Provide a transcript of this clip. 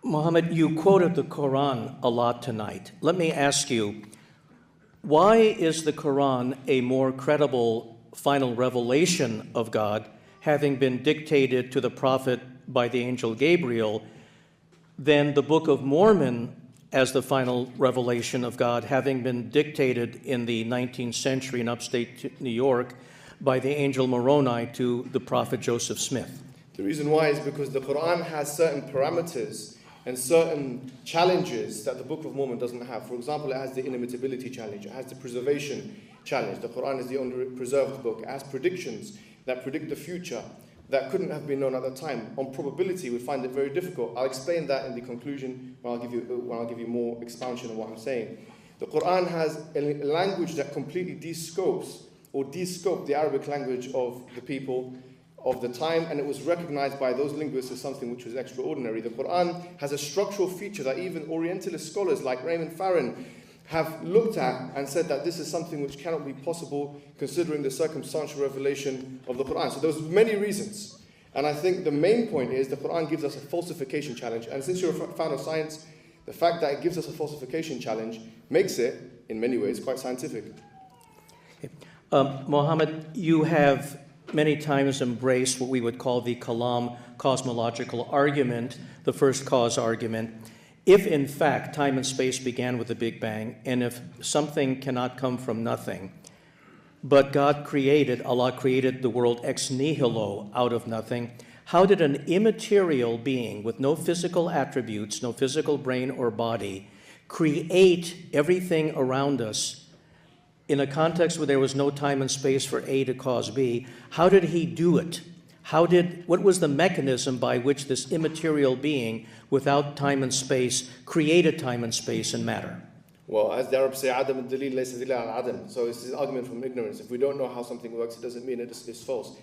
Muhammad, you quoted the Quran a lot tonight. Let me ask you, why is the Quran a more credible final revelation of God, having been dictated to the prophet by the angel Gabriel, than the Book of Mormon as the final revelation of God, having been dictated in the 19th century in upstate New York by the angel Moroni to the prophet Joseph Smith? The reason why is because the Quran has certain parameters and certain challenges that the Book of Mormon doesn't have. For example, it has the inimitability challenge, it has the preservation challenge. The Quran is the only preserved book. It has predictions that predict the future that couldn't have been known at the time. On probability, we find it very difficult. I'll explain that in the conclusion when I'll give you more expansion on what I'm saying. The Quran has a language that completely descoped the Arabic language of the people of the time, and it was recognized by those linguists as something which was extraordinary. The Quran has a structural feature that even Orientalist scholars like Raymond Farron have looked at and said that this is something which cannot be possible considering the circumstantial revelation of the Quran. So there's many reasons. And I think the main point is the Quran gives us a falsification challenge. And since you're a fan of science, the fact that it gives us a falsification challenge makes it, in many ways, quite scientific. Muhammad, you have many times embraced what we would call the Kalam cosmological argument, the first cause argument. If, in fact, time and space began with the Big Bang, and if something cannot come from nothing, but Allah created the world ex nihilo, out of nothing, how did an immaterial being with no physical attributes, no physical brain or body, create everything around us in a context where there was no time and space for A to cause B? How did he do it? What was the mechanism by which this immaterial being, without time and space, created time and space and matter? Well, as the Arabs say, Adam al-Dalil laysa dalil al-Adam. So it's an argument from ignorance. If we don't know how something works, it doesn't mean it is false.